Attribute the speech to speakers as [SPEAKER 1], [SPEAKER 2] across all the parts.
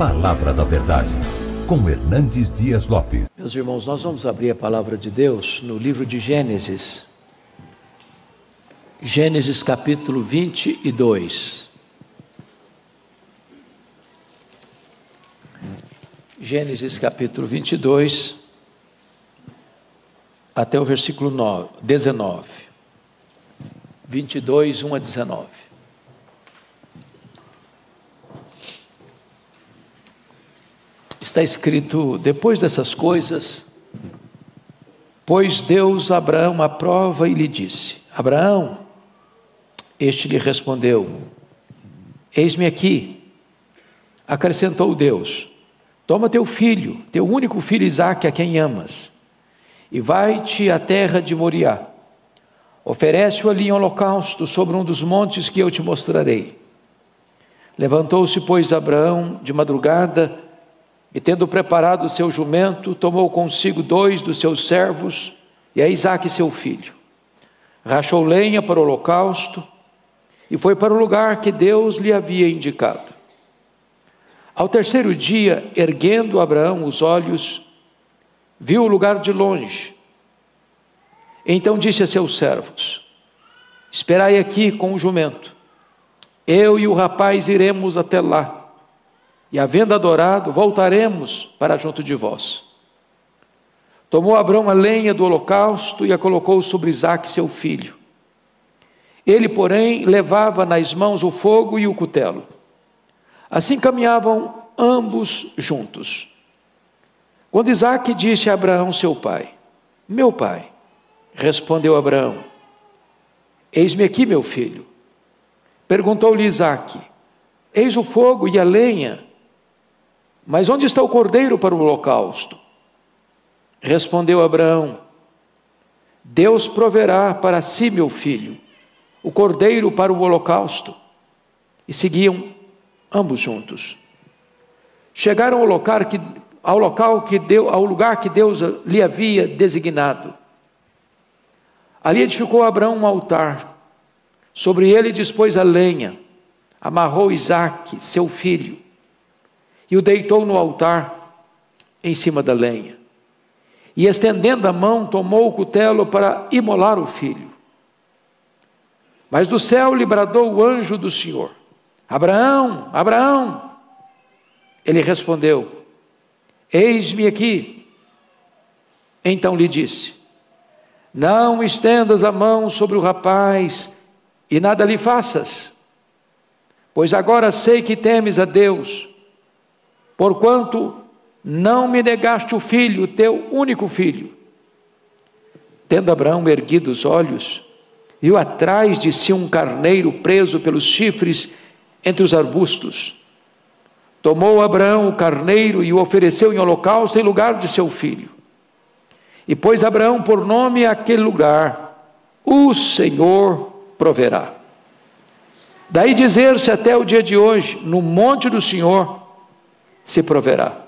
[SPEAKER 1] Palavra da Verdade, com Hernandes Dias Lopes.
[SPEAKER 2] Meus irmãos, nós vamos abrir a Palavra de Deus no livro de Gênesis. Gênesis capítulo 22. Gênesis capítulo 22, até o versículo 19. 22, 1 a 19. Está escrito: depois dessas coisas, pôs Deus a Abraão à prova e lhe disse: Abraão. Este lhe respondeu: eis-me aqui. Acrescentou Deus: toma teu filho, teu único filho Isaque, a quem amas, e vai-te à terra de Moriá. Oferece-o ali em holocausto sobre um dos montes que eu te mostrarei. Levantou-se, pois, Abraão de madrugada, e tendo preparado o seu jumento, tomou consigo 2 dos seus servos e a Isaque seu filho. Rachou lenha para o holocausto e foi para o lugar que Deus lhe havia indicado. Ao terceiro dia, erguendo Abraão os olhos, viu o lugar de longe. Então disse a seus servos: esperai aqui com o jumento, eu e o rapaz iremos até lá, e havendo adorado, voltaremos para junto de vós. Tomou Abraão a lenha do holocausto e a colocou sobre Isaque seu filho. Ele, porém, levava nas mãos o fogo e o cutelo. Assim caminhavam ambos juntos. Quando Isaque disse a Abraão seu pai: meu pai. Respondeu Abraão: eis-me aqui, meu filho. Perguntou-lhe Isaque: eis o fogo e a lenha, mas onde está o cordeiro para o holocausto? Respondeu Abraão: Deus proverá para si, meu filho, o cordeiro para o holocausto. E seguiam ambos juntos. Chegaram ao lugar que Deus lhe havia designado. Ali edificou Abraão um altar. Sobre ele dispôs a lenha, amarrou Isaque, seu filho, e o deitou no altar, em cima da lenha. E estendendo a mão, tomou o cutelo para imolar o filho. Mas do céu lhe bradou o anjo do Senhor: Abraão, Abraão. Ele respondeu: eis-me aqui. Então lhe disse: não estendas a mão sobre o rapaz e nada lhe faças, pois agora sei que temes a Deus, porquanto não me negaste o filho, teu único filho. Tendo Abraão erguido os olhos, viu atrás de si um carneiro preso pelos chifres entre os arbustos. Tomou Abraão o carneiro e o ofereceu em holocausto em lugar de seu filho. E pôs Abraão por nome àquele lugar: o Senhor proverá. Daí dizer-se até o dia de hoje: no monte do Senhor se proverá.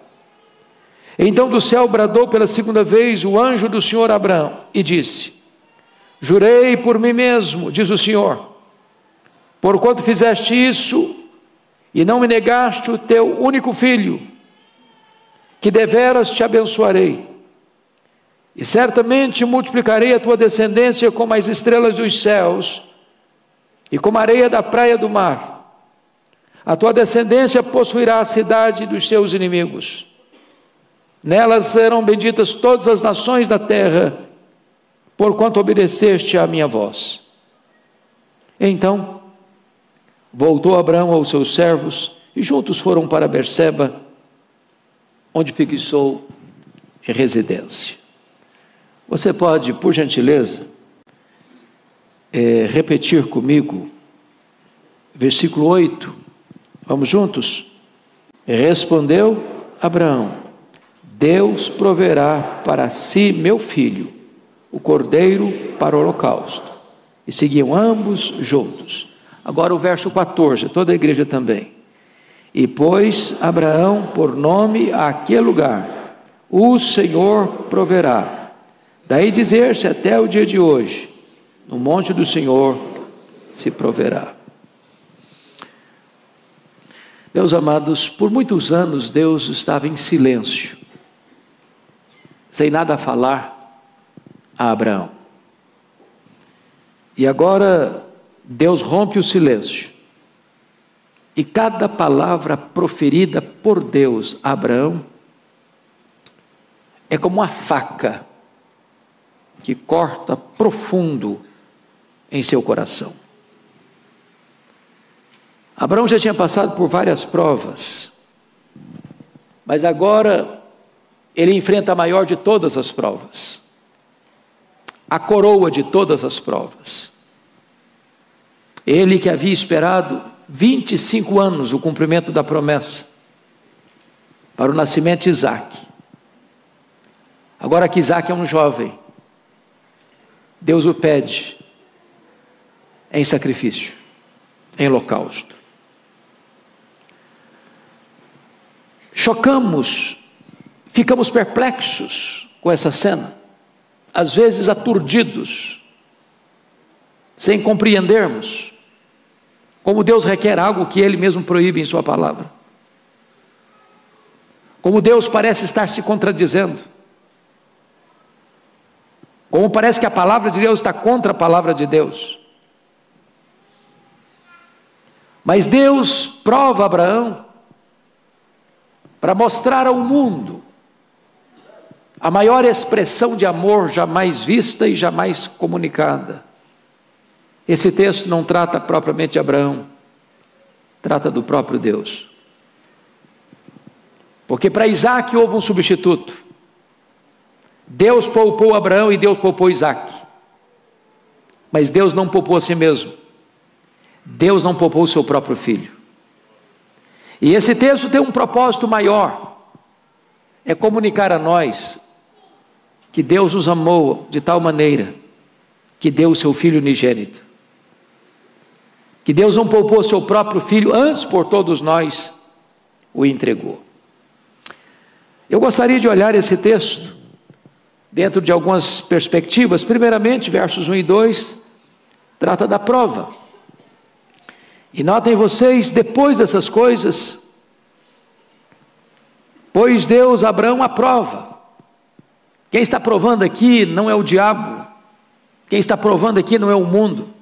[SPEAKER 2] Então do céu bradou pela segunda vez o anjo do Senhor a Abraão e disse: jurei por mim mesmo, diz o Senhor, porquanto fizeste isso e não me negaste o teu único filho, que deveras te abençoarei, e certamente multiplicarei a tua descendência como as estrelas dos céus e como a areia da praia do mar. A tua descendência possuirá a cidade dos teus inimigos. Nelas serão benditas todas as nações da terra, porquanto obedeceste à minha voz. Então voltou Abraão aos seus servos e juntos foram para Berseba, onde fixou residência. Você pode, por gentileza, repetir comigo versículo 8, vamos juntos? Respondeu Abraão: Deus proverá para si, meu filho, o cordeiro para o holocausto. E seguiam ambos juntos. Agora o verso 14, toda a igreja também. E pôs Abraão por nome àquele lugar: o Senhor proverá. Daí dizer-se até o dia de hoje: no monte do Senhor se proverá. Meus amados, por muitos anos Deus estava em silêncio, sem nada a falar a Abraão. E agora Deus rompe o silêncio. E cada palavra proferida por Deus a Abraão é como uma faca que corta profundo em seu coração. Abraão já tinha passado por várias provas, mas agora ele enfrenta a maior de todas as provas, a coroa de todas as provas. Ele que havia esperado 25 anos o cumprimento da promessa para o nascimento de Isaque. Agora que Isaque é um jovem, Deus o pede em sacrifício, em holocausto. Chocamos, ficamos perplexos com essa cena, às vezes aturdidos, sem compreendermos como Deus requer algo que Ele mesmo proíbe em sua palavra, como Deus parece estar se contradizendo, como parece que a palavra de Deus está contra a palavra de Deus. Mas Deus prova Abraão para mostrar ao mundo a maior expressão de amor jamais vista e jamais comunicada. Esse texto não trata propriamente de Abraão, trata do próprio Deus. Porque para Isaque houve um substituto. Deus poupou Abraão e Deus poupou Isaque. Mas Deus não poupou a si mesmo. Deus não poupou o seu próprio filho. E esse texto tem um propósito maior. É comunicar a nós que Deus nos amou de tal maneira que deu o seu Filho unigênito. Que Deus não poupou o seu próprio Filho, antes por todos nós o entregou. Eu gostaria de olhar esse texto dentro de algumas perspectivas. Primeiramente, versos 1 e 2, trata da prova. E notem vocês, depois dessas coisas, pois Deus Abraão aprova. Quem está provando aqui não é o diabo, quem está provando aqui não é o mundo.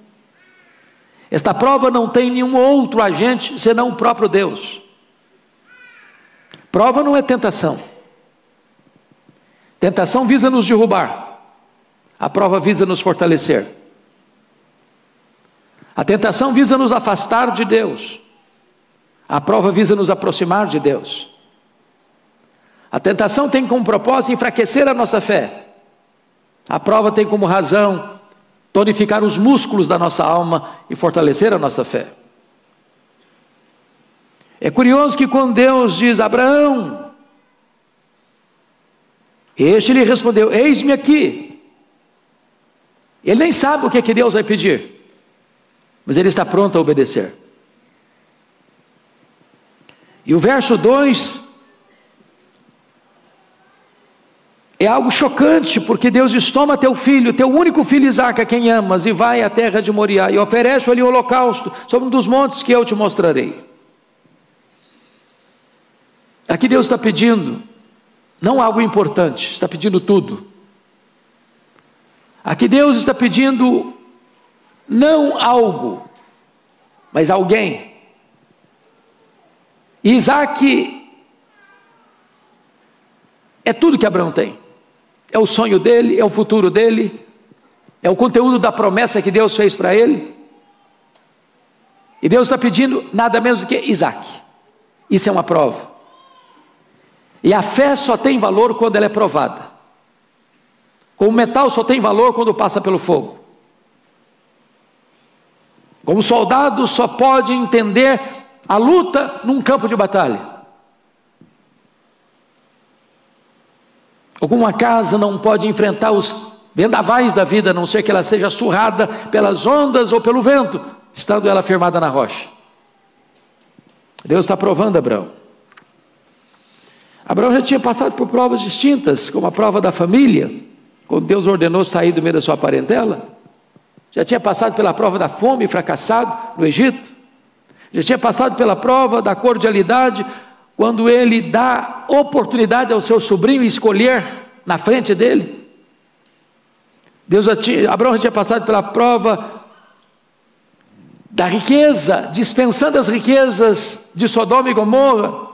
[SPEAKER 2] Esta prova não tem nenhum outro agente senão o próprio Deus. Prova não é tentação. Tentação visa nos derrubar, a prova visa nos fortalecer. A tentação visa nos afastar de Deus, a prova visa nos aproximar de Deus. A tentação tem como propósito enfraquecer a nossa fé, a prova tem como razão tonificar os músculos da nossa alma e fortalecer a nossa fé. É curioso que quando Deus diz: Abraão, este lhe respondeu: eis-me aqui. Ele nem sabe o que Deus vai pedir, mas ele está pronto a obedecer. E o verso 2 é algo chocante, porque Deus diz: toma teu filho, teu único filho Isaque, a quem amas, e vai à terra de Moriá, e oferece ali o holocausto sobre um dos montes que eu te mostrarei. Aqui Deus está pedindo não algo importante, está pedindo tudo. Aqui Deus está pedindo não algo, mas alguém. E Isaque é tudo que Abraão tem. É o sonho dele, é o futuro dele, é o conteúdo da promessa que Deus fez para ele. E Deus está pedindo nada menos do que Isaque. Isso é uma prova. E a fé só tem valor quando ela é provada. Como o metal só tem valor quando passa pelo fogo. Como o soldado só pode entender a luta num campo de batalha. Ou como uma casa não pode enfrentar os vendavais da vida, a não ser que ela seja surrada pelas ondas ou pelo vento, estando ela firmada na rocha. Deus está provando Abraão. Abraão já tinha passado por provas distintas, como a prova da família, quando Deus ordenou sair do meio da sua parentela. Já tinha passado pela prova da fome, fracassado no Egito. Já tinha passado pela prova da cordialidade, quando ele dá oportunidade ao seu sobrinho escolher na frente dele. Abraão já tinha passado pela prova da riqueza, dispensando as riquezas de Sodoma e Gomorra.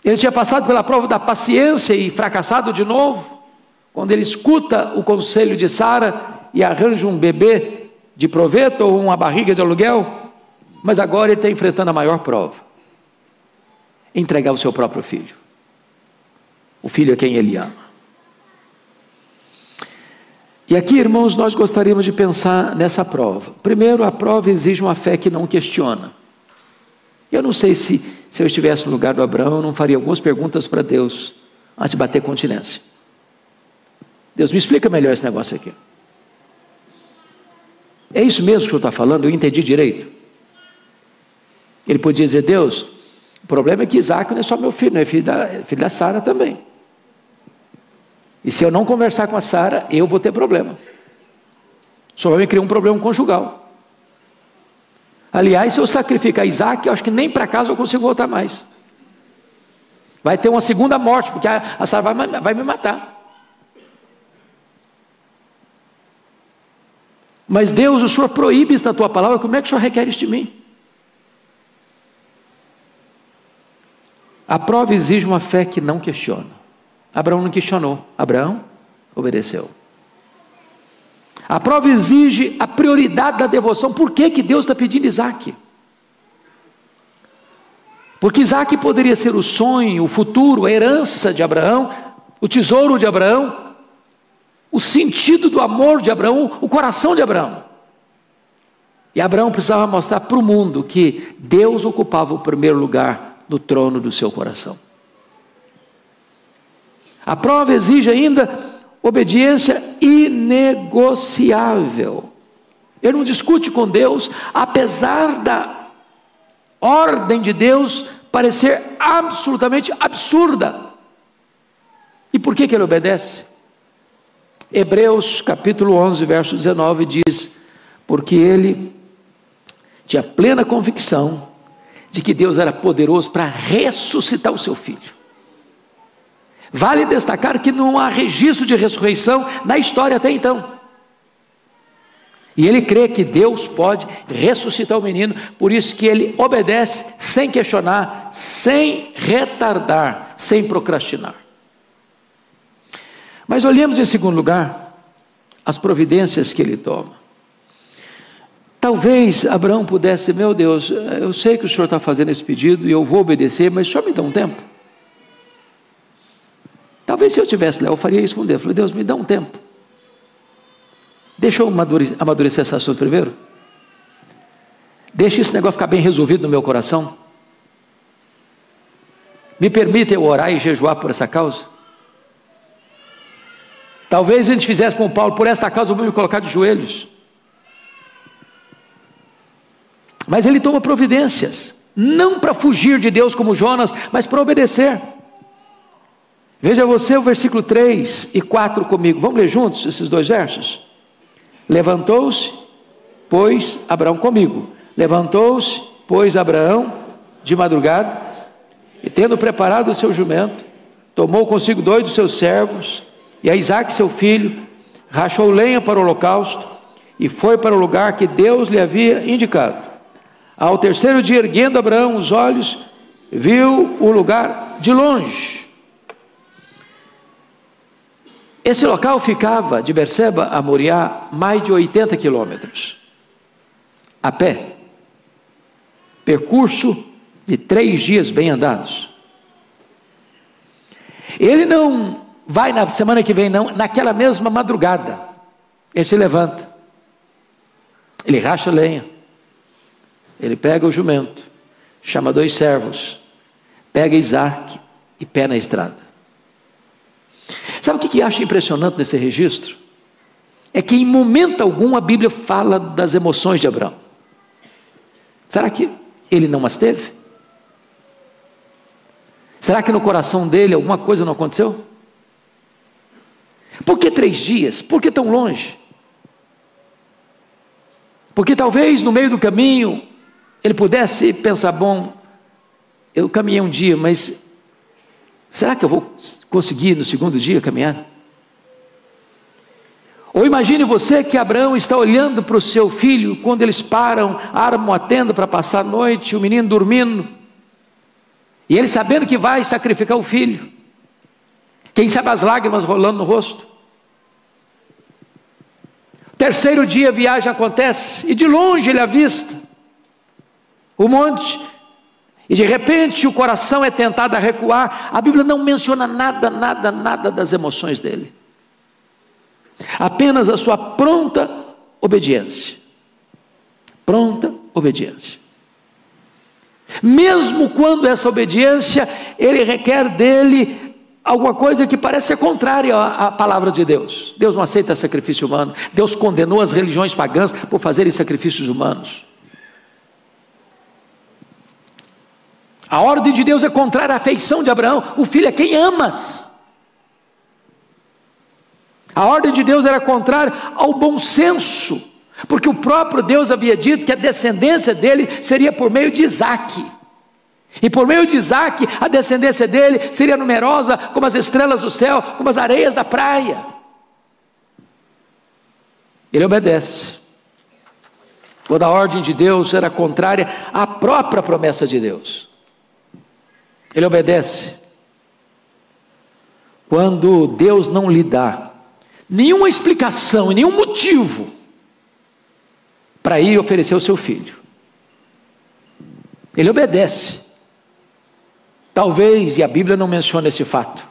[SPEAKER 2] Ele tinha passado pela prova da paciência e fracassado de novo, quando ele escuta o conselho de Sara e arranja um bebê de proveito ou uma barriga de aluguel. Mas agora ele está enfrentando a maior prova: entregar o seu próprio filho, o filho a quem ele ama. E aqui, irmãos, nós gostaríamos de pensar nessa prova. Primeiro, a prova exige uma fé que não questiona. Eu não sei se eu estivesse no lugar do Abraão, eu não faria algumas perguntas para Deus antes de bater continência. Deus, me explica melhor esse negócio aqui. É isso mesmo que o senhor está falando? Eu entendi direito? Ele podia dizer: Deus, o problema é que Isaac não é só meu filho, não é filho da Sara também. E se eu não conversar com a Sara, eu vou ter problema. O senhor vai me criar um problema conjugal. Aliás, se eu sacrificar Isaac, eu acho que nem para casa eu consigo voltar mais. Vai ter uma segunda morte, porque a Sara vai me matar. Mas Deus, o Senhor proíbe isso na tua palavra, como é que o Senhor requer isso de mim? A prova exige uma fé que não questiona. Abraão não questionou, Abraão obedeceu. A prova exige a prioridade da devoção. Por que Deus está pedindo Isaac? Porque Isaac poderia ser o sonho, o futuro, a herança de Abraão, o tesouro de Abraão, o sentido do amor de Abraão, o coração de Abraão. E Abraão precisava mostrar para o mundo que Deus ocupava o primeiro lugar no trono do seu coração. A prova exige ainda obediência inegociável. Ele não discute com Deus, apesar da ordem de Deus parecer absolutamente absurda. E por que ele obedece? Hebreus capítulo 11, verso 19 diz: porque ele tinha plena convicção de que Deus era poderoso para ressuscitar o seu filho. Vale destacar que não há registro de ressurreição na história até então. E ele crê que Deus pode ressuscitar o menino, por isso que ele obedece sem questionar, sem retardar, sem procrastinar. Mas olhemos em segundo lugar as providências que ele toma. Talvez Abraão pudesse: meu Deus, eu sei que o Senhor está fazendo esse pedido e eu vou obedecer, mas o Senhor me dá um tempo. Talvez se eu tivesse lá, eu faria isso com Deus. Eu falei: Deus, me dá um tempo. Deixa eu amadurecer esse assunto primeiro. Deixa esse negócio ficar bem resolvido no meu coração. Me permita eu orar e jejuar por essa causa. Talvez a gente fizesse com Paulo: por esta causa eu vou me colocar de joelhos. Mas ele toma providências, não para fugir de Deus como Jonas, mas para obedecer. Veja você o versículo 3 e 4 comigo. Vamos ler juntos esses dois versos? Levantou-se, pois, Abraão comigo. Levantou-se, pois, Abraão, de madrugada, e tendo preparado o seu jumento, tomou consigo 2 dos seus servos, e a Isaque seu filho, rachou lenha para o holocausto, e foi para o lugar que Deus lhe havia indicado. Ao terceiro dia, erguendo Abraão os olhos, viu o lugar de longe. Esse local ficava de Berseba a Moriá mais de 80 quilômetros, a pé, percurso de 3 dias bem andados. Ele não vai na semana que vem, não, naquela mesma madrugada, ele se levanta, ele racha lenha, ele pega o jumento, chama 2 servos, pega Isaac e pé na estrada. Sabe o que eu acho impressionante nesse registro? É que em momento algum a Bíblia fala das emoções de Abraão. Será que ele não as teve? Será que no coração dele alguma coisa não aconteceu? Por que 3 dias? Por que tão longe? Porque talvez no meio do caminho ele pudesse pensar, bom, eu caminhei um dia, mas será que eu vou conseguir no segundo dia caminhar? Ou imagine você que Abraão está olhando para o seu filho, quando eles param, armam a tenda para passar a noite, o menino dormindo, e ele sabendo que vai sacrificar o filho, quem sabe as lágrimas rolando no rosto. Terceiro dia a viagem acontece, e de longe ele avista o monte, e de repente o coração é tentado a recuar. A Bíblia não menciona nada das emoções dele, apenas a sua pronta obediência. Pronta obediência. Mesmo quando essa obediência, ele requer dele alguma coisa que parece ser contrária à palavra de Deus. Deus não aceita sacrifício humano. Deus condenou as religiões pagãs por fazerem sacrifícios humanos. A ordem de Deus é contrária à afeição de Abraão. O filho é quem amas. A ordem de Deus era contrária ao bom senso, porque o próprio Deus havia dito que a descendência dele seria por meio de Isaque. E por meio de Isaque, a descendência dele seria numerosa como as estrelas do céu, como as areias da praia. Ele obedece. Toda a ordem de Deus era contrária à própria promessa de Deus. Ele obedece. Quando Deus não lhe dá nenhuma explicação e nenhum motivo para ir oferecer o seu filho, ele obedece. Talvez, e a Bíblia não menciona esse fato,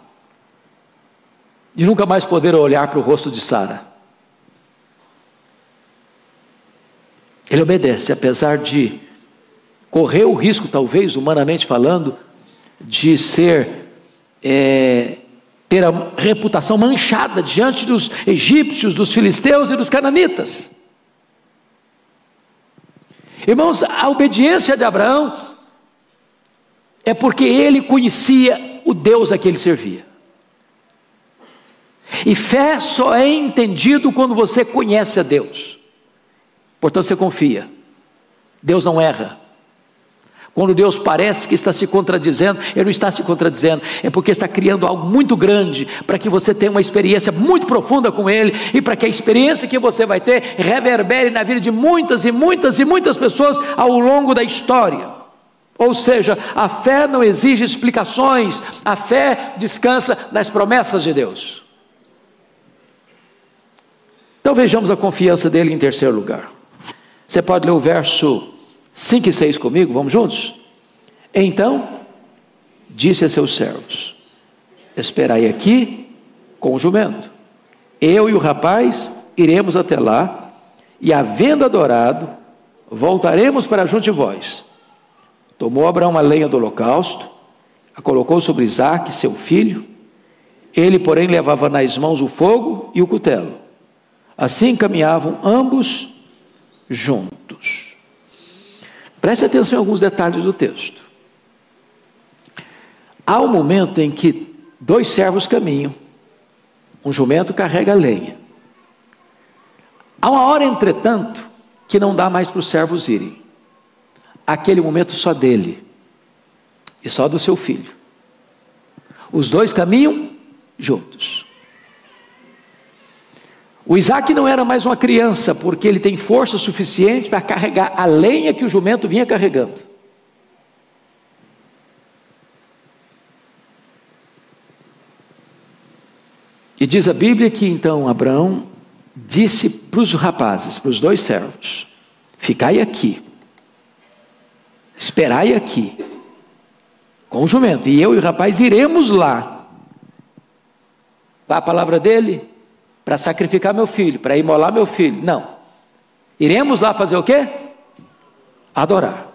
[SPEAKER 2] de nunca mais poder olhar para o rosto de Sara. Ele obedece, apesar de correr o risco, talvez, humanamente falando, de ter a reputação manchada diante dos egípcios, dos filisteus e dos cananitas. Irmãos, a obediência de Abraão é porque ele conhecia o Deus a que ele servia. E fé só é entendido quando você conhece a Deus. Portanto, você confia. Deus não erra. Quando Deus parece que está se contradizendo, Ele não está se contradizendo, é porque está criando algo muito grande, para que você tenha uma experiência muito profunda com Ele, e para que a experiência que você vai ter, reverbere na vida de muitas pessoas, ao longo da história. Ou seja, a fé não exige explicações, a fé descansa nas promessas de Deus. Então vejamos a confiança dele em terceiro lugar. Você pode ler o verso 5 e 6 comigo, vamos juntos? Então, disse a seus servos: esperai aqui com o jumento, eu e o rapaz iremos até lá, e havendo adorado, voltaremos para junto de vós. Tomou Abraão a lenha do holocausto, a colocou sobre Isaque, seu filho, ele porém levava nas mãos o fogo e o cutelo. Assim caminhavam ambos juntos. Preste atenção em alguns detalhes do texto. Há um momento em que dois servos caminham, um jumento carrega a lenha. Há uma hora, entretanto, que não dá mais para os servos irem. Aquele momento só dele e só do seu filho. Os dois caminham juntos. O Isaque não era mais uma criança, porque ele tem força suficiente para carregar a lenha que o jumento vinha carregando. E diz a Bíblia que então Abraão disse para os rapazes, para os dois servos: ficai aqui, esperai aqui, com o jumento, e eu e o rapaz iremos lá. Qual a palavra dele? Para sacrificar meu filho, para imolar meu filho. Não, iremos lá fazer o quê? Adorar.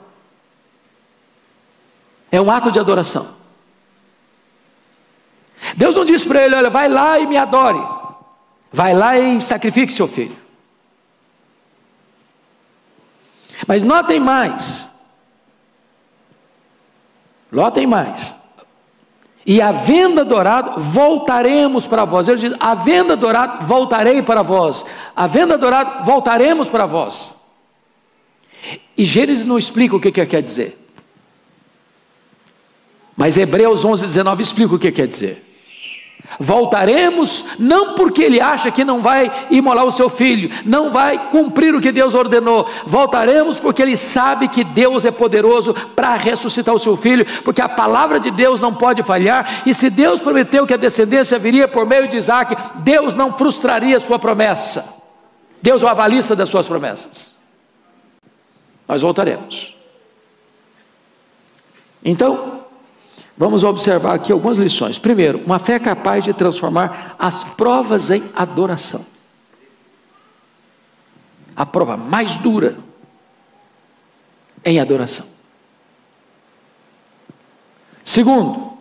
[SPEAKER 2] É um ato de adoração. Deus não disse para ele: olha, vai lá e me adore, vai lá e sacrifique seu filho. Mas notem mais, e havendo adorado, voltaremos para vós. Ele diz: havendo adorado, voltarei para vós. Havendo adorado, voltaremos para vós. E Gênesis não explica o que quer dizer. Mas Hebreus 11:19 explica o que quer dizer. Voltaremos, não porque ele acha que não vai imolar o seu filho, não vai cumprir o que Deus ordenou. Voltaremos porque ele sabe que Deus é poderoso para ressuscitar o seu filho, porque a palavra de Deus não pode falhar. E se Deus prometeu que a descendência viria por meio de Isaac, Deus não frustraria a sua promessa. Deus é o avalista das suas promessas. Nós voltaremos. Então, vamos observar aqui algumas lições. Primeiro, uma fé capaz de transformar as provas em adoração. A prova mais dura em adoração. Segundo,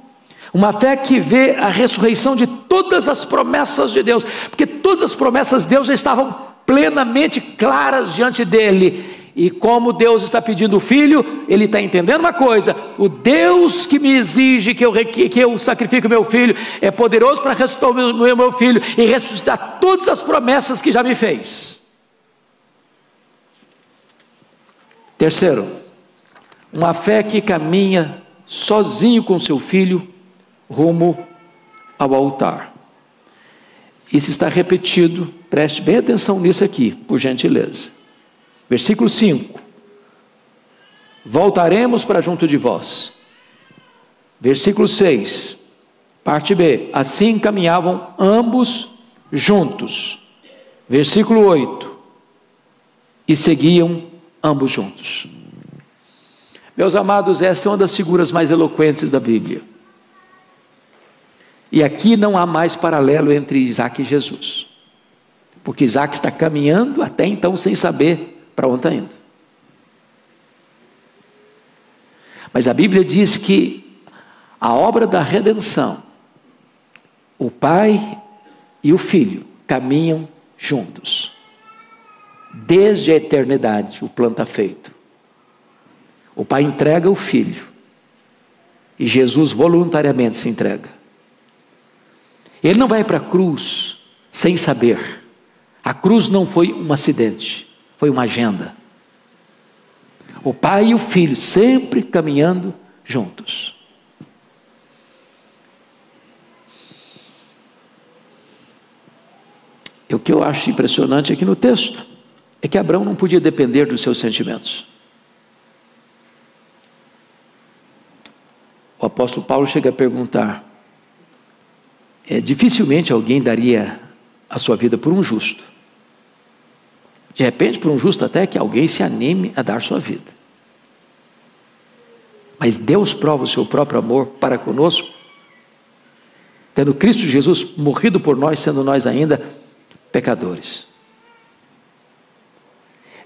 [SPEAKER 2] uma fé que vê a ressurreição de todas as promessas de Deus, porque todas as promessas de Deus já estavam plenamente claras diante dele. E como Deus está pedindo o filho, ele está entendendo uma coisa: o Deus que me exige que eu sacrifique o meu filho é poderoso para ressuscitar o meu filho e ressuscitar todas as promessas que já me fez. Terceiro, uma fé que caminha sozinho com seu filho rumo ao altar. Isso está repetido, preste bem atenção nisso aqui, por gentileza. Versículo 5: voltaremos para junto de vós. Versículo 6, parte B: assim caminhavam ambos juntos. Versículo 8: e seguiam ambos juntos. Meus amados, essa é uma das figuras mais eloquentes da Bíblia. E aqui não há mais paralelo entre Isaac e Jesus, porque Isaac está caminhando até então sem saber para onde está indo. Mas a Bíblia diz que a obra da redenção, o pai e o filho caminham juntos. Desde a eternidade o plano está feito. O pai entrega o filho e Jesus voluntariamente se entrega. Ele não vai para a cruz sem saber. A cruz não foi um acidente, foi uma agenda. O pai e o filho sempre caminhando juntos. E o que eu acho impressionante aqui no texto é que Abraão não podia depender dos seus sentimentos. O apóstolo Paulo chega a perguntar: dificilmente alguém daria a sua vida por um justo. De repente, por um justo até que alguém se anime a dar sua vida. Mas Deus prova o seu próprio amor para conosco, tendo Cristo Jesus morrido por nós, sendo nós ainda pecadores.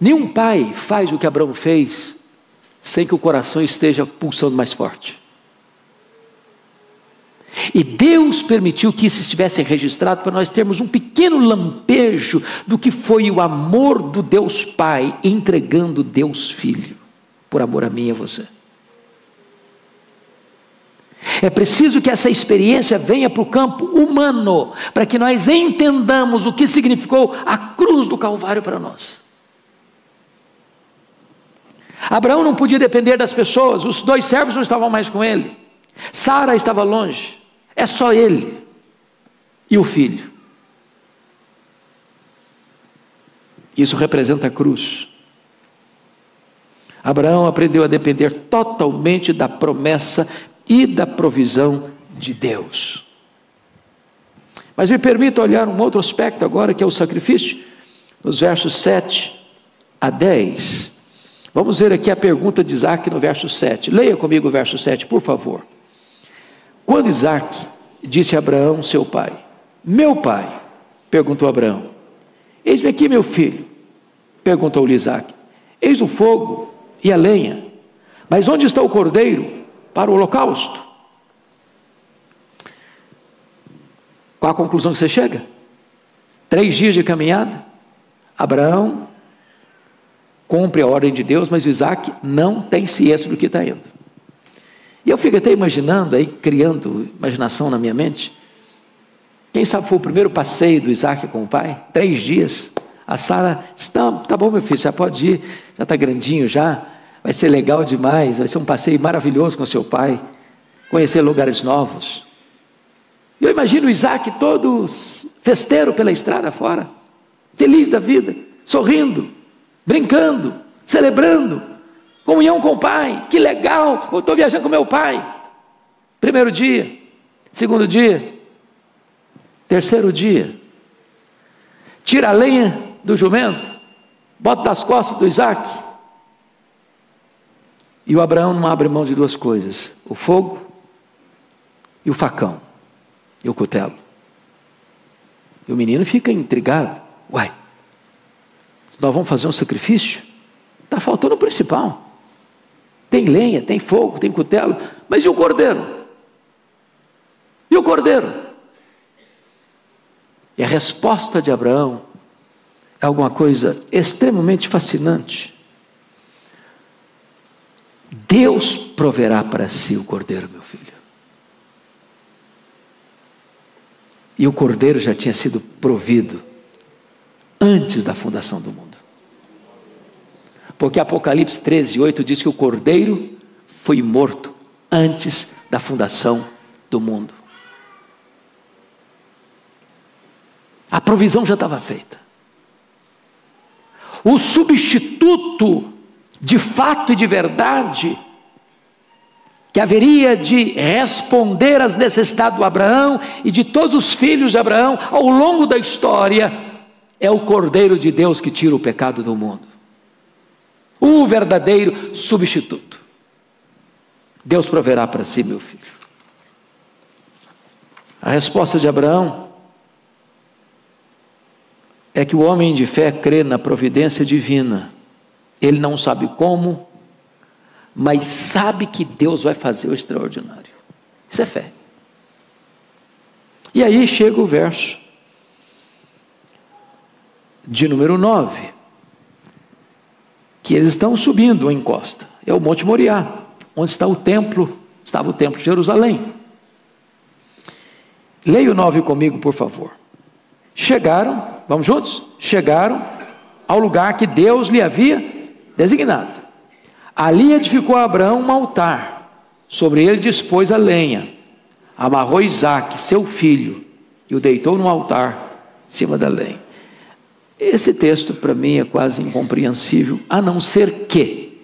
[SPEAKER 2] Nenhum pai faz o que Abraão fez sem que o coração esteja pulsando mais forte. E Deus permitiu que isso estivesse registrado para nós termos um pequeno lampejo do que foi o amor do Deus Pai entregando Deus Filho por amor a mim e a você. É preciso que essa experiência venha para o campo humano, para que nós entendamos o que significou a cruz do Calvário para nós. Abraão não podia depender das pessoas, os 2 servos não estavam mais com ele, Sara estava longe, é só ele e o filho. Isso representa a cruz. Abraão aprendeu a depender totalmente da promessa e da provisão de Deus. Mas me permita olhar um outro aspecto agora, que é o sacrifício, nos versos 7 a 10. Vamos ver aqui a pergunta de Isaac no verso 7. Leia comigo o verso 7, por favor. Quando Isaac disse a Abraão, seu pai: meu pai, perguntou Abraão. Eis-me aqui, meu filho, perguntou-lhe Isaac. Eis o fogo e a lenha, mas onde está o cordeiro para o holocausto? Qual a conclusão que você chega? 3 dias de caminhada, Abraão cumpre a ordem de Deus, mas Isaac não tem ciência do que está indo. E eu fico até imaginando, aí, criando imaginação na minha mente, quem sabe foi o primeiro passeio do Isaac com o pai, 3 dias, A Sara disse: não, tá bom, meu filho, já pode ir, já está grandinho já, vai ser legal demais, vai ser um passeio maravilhoso com seu pai, conhecer lugares novos. Eu imagino o Isaac todo festeiro pela estrada fora, feliz da vida, sorrindo, brincando, celebrando, comunhão com o pai. Que legal, eu estou viajando com meu pai. Primeiro dia, segundo dia, terceiro dia, tira a lenha do jumento, bota das costas do Isaac, e o Abraão não abre mão de duas coisas: o fogo e o facão, e o cutelo. E o menino fica intrigado: uai, nós vamos fazer um sacrifício? Está faltando o principal. Tem lenha, tem fogo, tem cutelo, mas e o cordeiro? E o cordeiro? E a resposta de Abraão é alguma coisa extremamente fascinante. Deus proverá para si o cordeiro, meu filho. E o cordeiro já tinha sido provido antes da fundação do mundo. Porque Apocalipse 13:8 diz que o cordeiro foi morto antes da fundação do mundo. A provisão já estava feita. O substituto de fato e de verdade, que haveria de responder às necessidades do Abraão e de todos os filhos de Abraão ao longo da história, é o Cordeiro de Deus que tira o pecado do mundo. O verdadeiro substituto. Deus proverá para si, meu filho. A resposta de Abraão é que o homem de fé crê na providência divina. Ele não sabe como, mas sabe que Deus vai fazer o extraordinário. Isso é fé. E aí chega o verso de número 9, que eles estão subindo uma encosta. É o Monte Moriá, onde está o templo, estava o templo de Jerusalém. Leia o 9 comigo, por favor. Chegaram, vamos juntos? Chegaram ao lugar que Deus lhe havia designado. Ali edificou Abraão um altar, sobre ele dispôs a lenha, amarrou Isaque, seu filho, e o deitou no altar, em cima da lenha. Esse texto para mim é quase incompreensível, a não ser que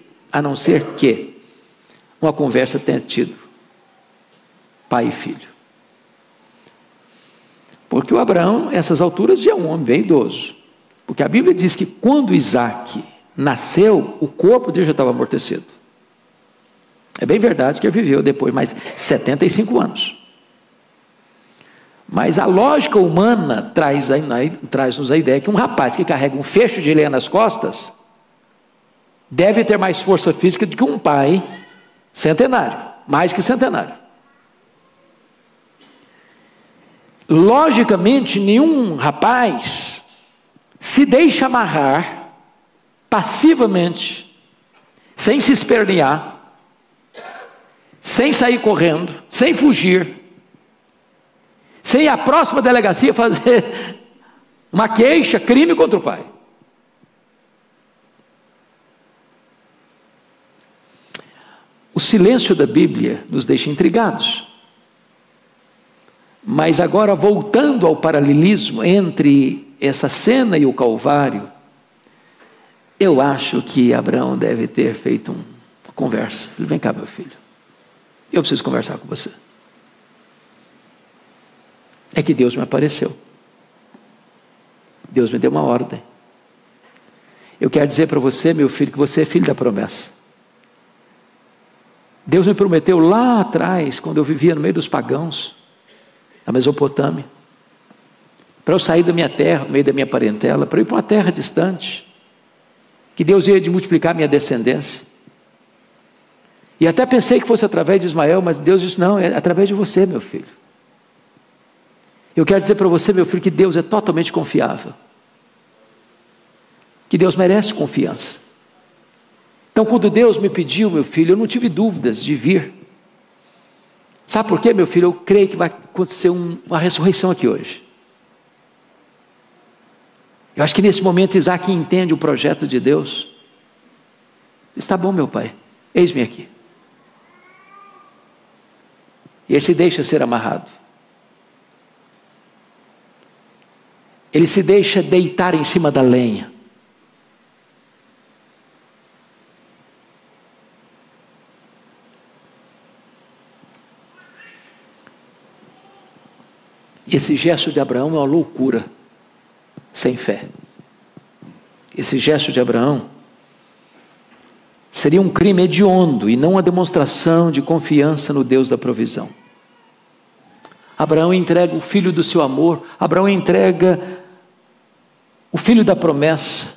[SPEAKER 2] uma conversa tenha tido pai e filho. Porque o Abraão, essas alturas, já é um homem bem idoso. Porque a Bíblia diz que quando Isaque nasceu, o corpo dele já estava amortecido. É bem verdade que ele viveu depois mais 75 anos. Mas a lógica humana traz-nos a ideia que um rapaz que carrega um feixe de lenha nas costas deve ter mais força física do que um pai centenário, mais que centenário. Logicamente, nenhum rapaz se deixa amarrar passivamente, sem se espernear, sem sair correndo, sem fugir, sem ir à próxima delegacia fazer uma queixa, crime contra o pai. O silêncio da Bíblia nos deixa intrigados. Mas agora, voltando ao paralelismo entre essa cena e o Calvário, eu acho que Abraão deve ter feito uma conversa. Ele: vem cá, meu filho, eu preciso conversar com você. É que Deus me apareceu. Deus me deu uma ordem. Eu quero dizer para você, meu filho, que você é filho da promessa. Deus me prometeu lá atrás, quando eu vivia no meio dos pagãos, na Mesopotâmia, para eu sair da minha terra, no meio da minha parentela, para eu ir para uma terra distante, que Deus ia de multiplicar minha descendência. E até pensei que fosse através de Ismael, mas Deus disse: não, é através de você, meu filho. Eu quero dizer para você, meu filho, que Deus é totalmente confiável, que Deus merece confiança. Então, quando Deus me pediu, meu filho, eu não tive dúvidas de vir. Sabe por quê, meu filho? Eu creio que vai acontecer uma ressurreição aqui hoje. Eu acho que nesse momento Isaac entende o projeto de Deus. Está bom, meu pai, eis-me aqui. E ele se deixa ser amarrado. Ele se deixa deitar em cima da lenha. Esse gesto de Abraão é uma loucura, sem fé. Esse gesto de Abraão seria um crime hediondo e não uma demonstração de confiança no Deus da provisão. Abraão entrega o filho do seu amor, Abraão entrega o filho da promessa,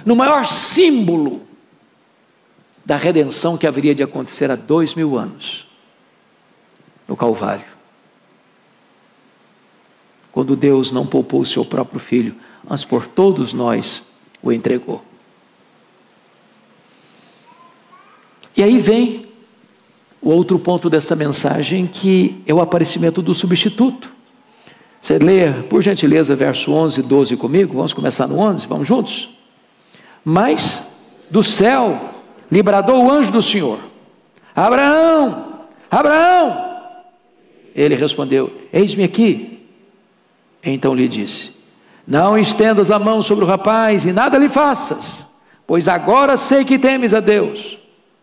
[SPEAKER 2] no maior símbolo da redenção que haveria de acontecer há 2000 anos, no Calvário. Quando Deus não poupou o seu próprio filho, mas por todos nós o entregou. E aí vem o outro ponto desta mensagem, que é o aparecimento do substituto. Você lê, por gentileza, verso 11 e 12 comigo. Vamos começar no 11, vamos juntos? Mas do céu lhe bradou o anjo do Senhor: Abraão, Abraão! Ele respondeu: eis-me aqui. Então lhe disse: não estendas a mão sobre o rapaz e nada lhe faças, pois agora sei que temes a Deus,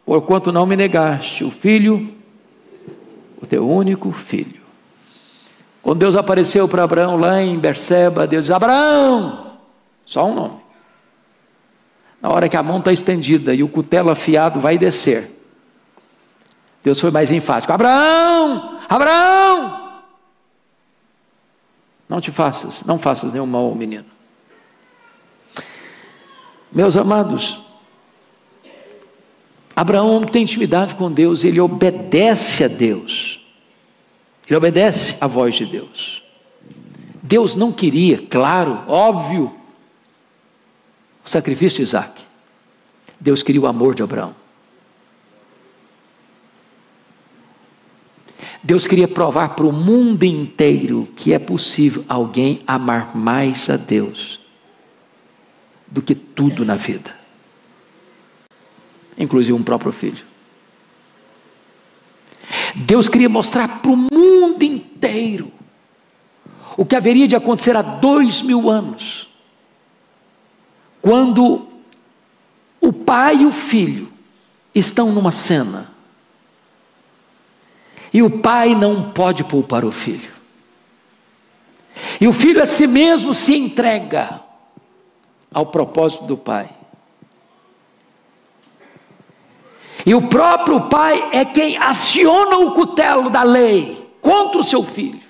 [SPEAKER 2] porquanto não me negaste o filho, o teu único filho. Quando Deus apareceu para Abraão lá em Berseba, Deus disse: Abraão, só um nome. Na hora que a mão está estendida e o cutelo afiado vai descer, Deus foi mais enfático: Abraão, Abraão! Não faças nenhum mal ao menino. Meus amados, Abraão tem intimidade com Deus, ele obedece a Deus, ele obedece à voz de Deus. Deus não queria, claro, óbvio, o sacrifício de Isaac. Deus queria o amor de Abraão. Deus queria provar para o mundo inteiro que é possível alguém amar mais a Deus do que tudo na vida, inclusive um próprio filho. Deus queria mostrar para o mundo inteiro o que haveria de acontecer há 2000 anos, quando o pai e o filho estão numa cena, e o pai não pode poupar o filho, e o filho a si mesmo se entrega ao propósito do pai, e o próprio pai é quem aciona o cutelo da lei contra o seu filho,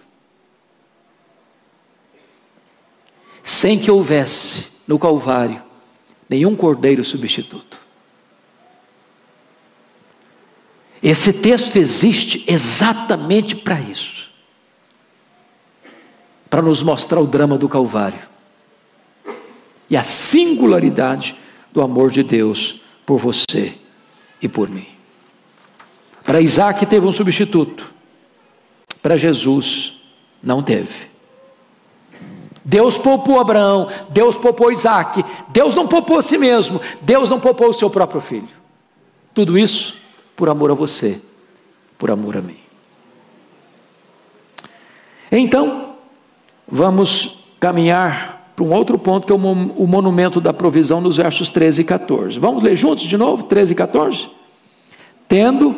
[SPEAKER 2] sem que houvesse no Calvário nenhum cordeiro substituto. Esse texto existe exatamente para isso, para nos mostrar o drama do Calvário e a singularidade do amor de Deus por você e por mim. Para Isaac teve um substituto, para Jesus não teve. Deus poupou Abraão, Deus poupou Isaac, Deus não poupou a si mesmo, Deus não poupou o seu próprio filho. Tudo isso por amor a você, por amor a mim. Então, vamos caminhar para um outro ponto, que é o monumento da provisão, nos versos 13 e 14. Vamos ler juntos de novo, 13 e 14? Tendo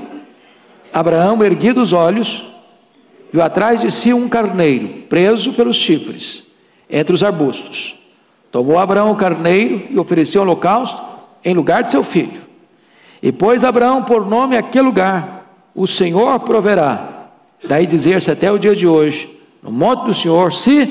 [SPEAKER 2] Abraão erguido os olhos, viu atrás de si um carneiro, preso pelos chifres, entre os arbustos. Tomou Abraão o carneiro e ofereceu holocausto em lugar de seu filho. E pôs Abraão por nome aquele lugar: o Senhor proverá. Daí dizer-se até o dia de hoje: no monte do Senhor se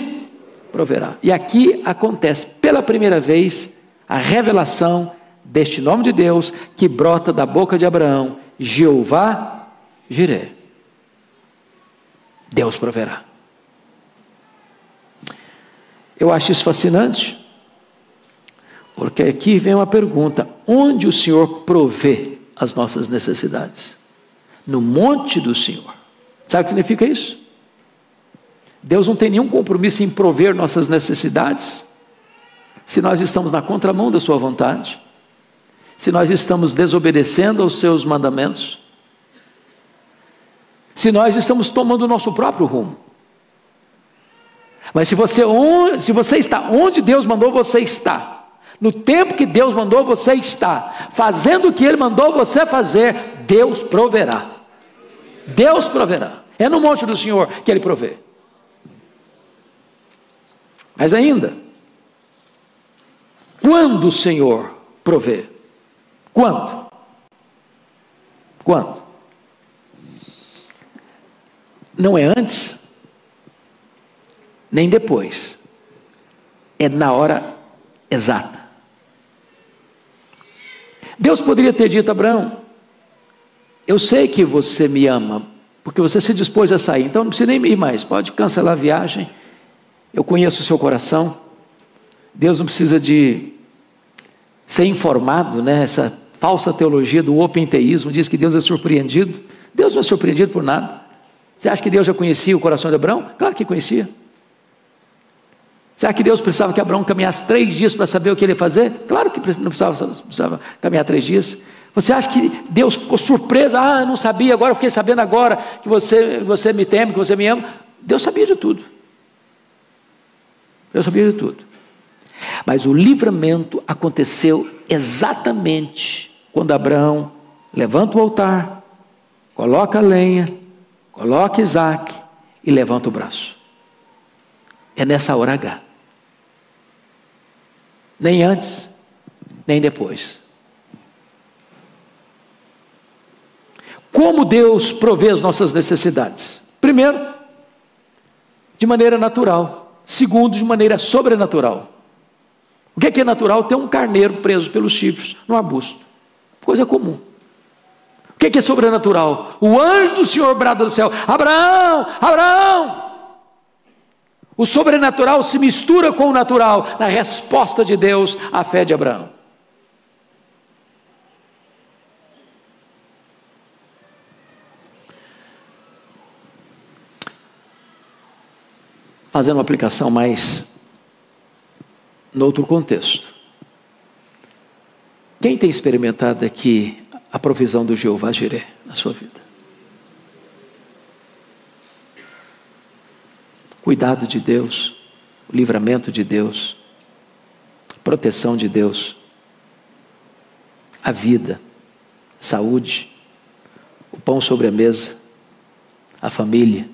[SPEAKER 2] proverá. E aqui acontece pela primeira vez a revelação deste nome de Deus, que brota da boca de Abraão: Jeová Jiré. Deus proverá. Eu acho isso fascinante, porque aqui vem uma pergunta: onde o Senhor provê as nossas necessidades? No monte do Senhor. Sabe o que significa isso? Deus não tem nenhum compromisso em prover nossas necessidades, se nós estamos na contramão da sua vontade, se nós estamos desobedecendo aos seus mandamentos, se nós estamos tomando o nosso próprio rumo. Mas se você está onde Deus mandou você estar, no tempo que Deus mandou você estar, fazendo o que Ele mandou você fazer, Deus proverá. Deus proverá. É no monte do Senhor que Ele provê. Mas ainda, quando o Senhor provê? Quando? Quando? Não é antes, nem depois. É na hora exata. Deus poderia ter dito a Abraão: eu sei que você me ama, porque você se dispôs a sair, então não precisa nem ir mais, pode cancelar a viagem, eu conheço o seu coração. Deus não precisa de ser informado, né? Essa falsa teologia do openteísmo diz que Deus é surpreendido. Deus não é surpreendido por nada. Você acha que Deus já conhecia o coração de Abraão? Claro que conhecia. Será que Deus precisava que Abraão caminhasse 3 dias para saber o que ele ia fazer? Claro que não precisava caminhar 3 dias. Você acha que Deus ficou surpreso? Eu não sabia, agora eu fiquei sabendo agora que você me teme, que você me ama. Deus sabia de tudo. Deus sabia de tudo. Mas o livramento aconteceu exatamente quando Abraão levanta o altar, coloca a lenha, coloca Isaac e levanta o braço. É nessa hora H. Nem antes, nem depois. Como Deus provê as nossas necessidades? Primeiro, de maneira natural. Segundo, de maneira sobrenatural. O que é natural? Ter um carneiro preso pelos chifres no arbusto. Coisa comum. O que é sobrenatural? O anjo do Senhor brada do céu: Abraão, Abraão! O sobrenatural se mistura com o natural na resposta de Deus à fé de Abraão. Fazendo uma aplicação mais no outro contexto. Quem tem experimentado aqui a provisão do Jeová Jireh na sua vida? Cuidado de Deus, o livramento de Deus, a proteção de Deus, a vida, a saúde, o pão sobre a mesa, a família,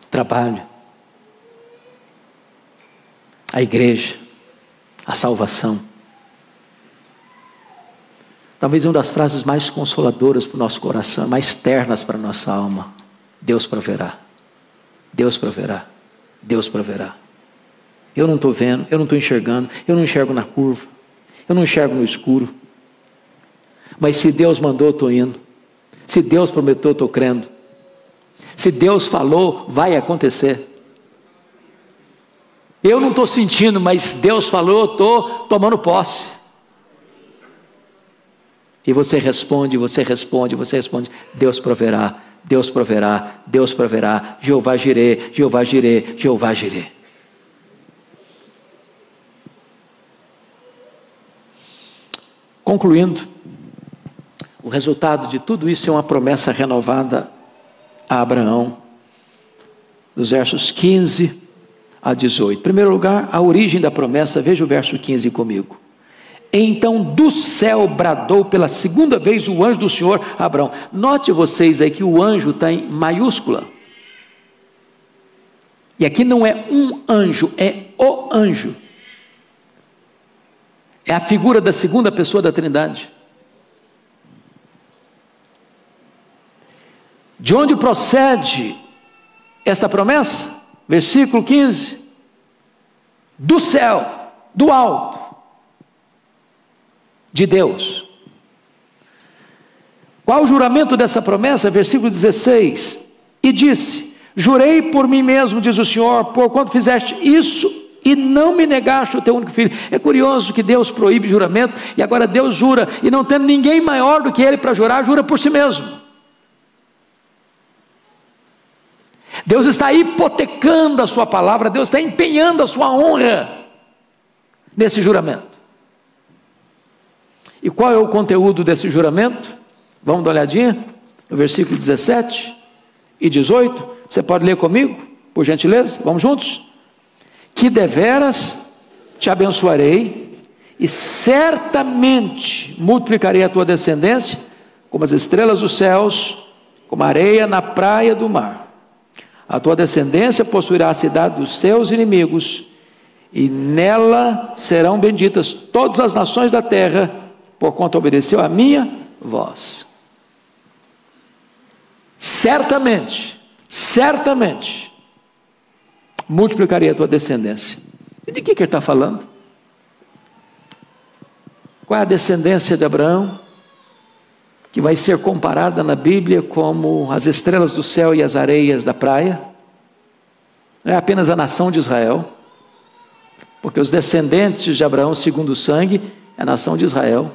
[SPEAKER 2] o trabalho, a igreja, a salvação. Talvez uma das frases mais consoladoras para o nosso coração, mais ternas para a nossa alma: Deus proverá. Deus proverá, Deus proverá. Eu não estou vendo, eu não estou enxergando, eu não enxergo na curva, eu não enxergo no escuro, mas se Deus mandou, eu estou indo. Se Deus prometeu, eu estou crendo. Se Deus falou, vai acontecer. Eu não estou sentindo, mas Deus falou, eu estou tomando posse. E você responde, você responde, você responde: Deus proverá, Deus proverá, Deus proverá, Jeová Jireh, Jeová Jireh, Jeová Jireh. Concluindo, o resultado de tudo isso é uma promessa renovada a Abraão, dos versos 15 a 18. Em primeiro lugar, a origem da promessa, veja o verso 15 comigo. Então do céu bradou pela segunda vez o anjo do Senhor a Abraão. Note vocês aí que o anjo está em maiúscula. E aqui não é um anjo, é o anjo. É a figura da segunda pessoa da Trindade. De onde procede esta promessa? Versículo 15. Do céu, do alto, de Deus. Qual o juramento dessa promessa? Versículo 16. E disse: jurei por mim mesmo, diz o Senhor, porquanto fizeste isso e não me negaste o teu único filho. É curioso que Deus proíbe juramento, e agora Deus jura, e não tendo ninguém maior do que Ele para jurar, jura por si mesmo. Deus está hipotecando a sua palavra, Deus está empenhando a sua honra nesse juramento. E qual é o conteúdo desse juramento? Vamos dar uma olhadinha no versículo 17 e 18. Você pode ler comigo, por gentileza? Vamos juntos? Que deveras te abençoarei e certamente multiplicarei a tua descendência como as estrelas dos céus, como a areia na praia do mar. A tua descendência possuirá a cidade dos seus inimigos, e nela serão benditas todas as nações da terra, porquanto obedeceu a minha voz. Certamente, multiplicarei a tua descendência. E de que ele está falando? Qual é a descendência de Abraão, que vai ser comparada na Bíblia como as estrelas do céu e as areias da praia? Não é apenas a nação de Israel, porque os descendentes de Abraão, segundo o sangue, é a nação de Israel.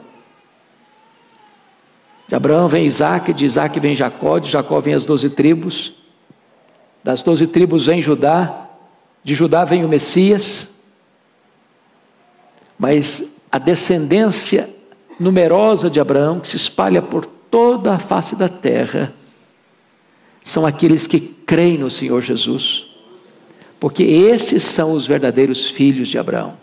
[SPEAKER 2] De Abraão vem Isaac, de Isaac vem Jacó, de Jacó vem as 12 tribos, das 12 tribos vem Judá, de Judá vem o Messias. Mas a descendência numerosa de Abraão, que se espalha por toda a face da terra, são aqueles que creem no Senhor Jesus, porque esses são os verdadeiros filhos de Abraão.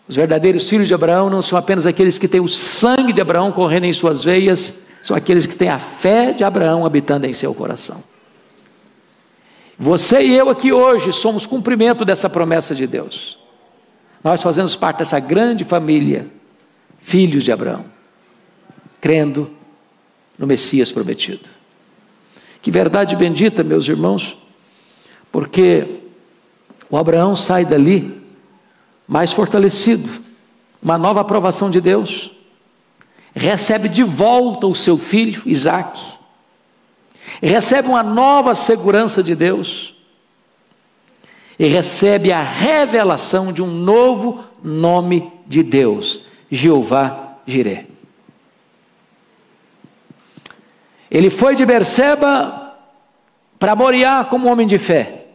[SPEAKER 2] Os verdadeiros filhos de Abraão não são apenas aqueles que têm o sangue de Abraão correndo em suas veias, são aqueles que têm a fé de Abraão habitando em seu coração. Você e eu aqui hoje somos cumprimento dessa promessa de Deus. Nós fazemos parte dessa grande família, filhos de Abraão, crendo no Messias prometido. Que verdade bendita, meus irmãos, porque o Abraão sai dali mais fortalecido, uma nova aprovação de Deus, recebe de volta o seu filho Isaque, recebe uma nova segurança de Deus, e recebe a revelação de um novo nome de Deus, Jeová Jiré. Ele foi de Berseba para Moriá como um homem de fé.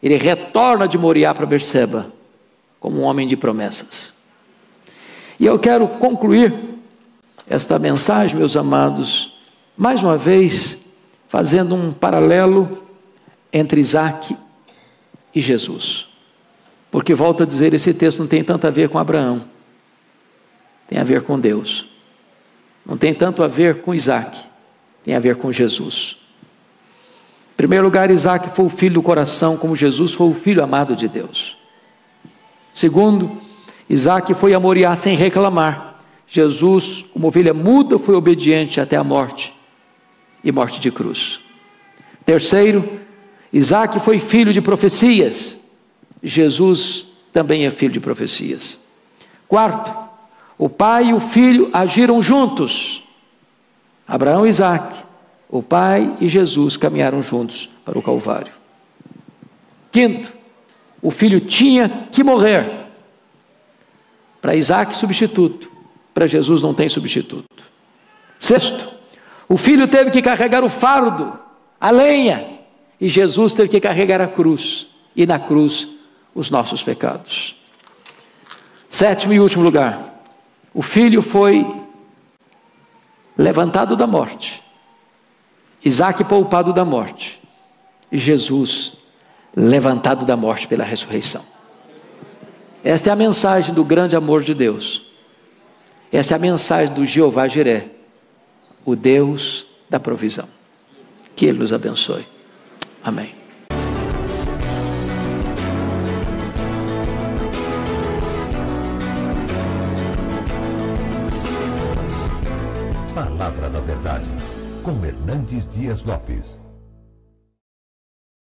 [SPEAKER 2] Ele retorna de Moriá para Berseba como um homem de promessas. E eu quero concluir esta mensagem, meus amados, mais uma vez, fazendo um paralelo entre Isaque e Jesus. Porque, volto a dizer, esse texto não tem tanto a ver com Abraão, tem a ver com Deus. Não tem tanto a ver com Isaque, tem a ver com Jesus. Em primeiro lugar, Isaque foi o filho do coração, como Jesus foi o filho amado de Deus. Segundo, Isaque foi a Moriá sem reclamar. Jesus, como ovelha muda, foi obediente até a morte, e morte de cruz. Terceiro, Isaque foi filho de profecias. Jesus também é filho de profecias. Quarto, o pai e o filho agiram juntos. Abraão e Isaque, o pai e Jesus caminharam juntos para o Calvário. Quinto, o filho tinha que morrer. Para Isaque, substituto. Para Jesus não tem substituto. Sexto, o filho teve que carregar o fardo, a lenha, e Jesus teve que carregar a cruz, e na cruz os nossos pecados. Sétimo e último lugar, o filho foi levantado da morte, Isaque poupado da morte, e Jesus levantado da morte pela ressurreição. Esta é a mensagem do grande amor de Deus. Esta é a mensagem do Jeová Jiré, o Deus da provisão. Que Ele nos abençoe. Amém.
[SPEAKER 1] Palavra da Verdade, com Hernandes Dias Lopes.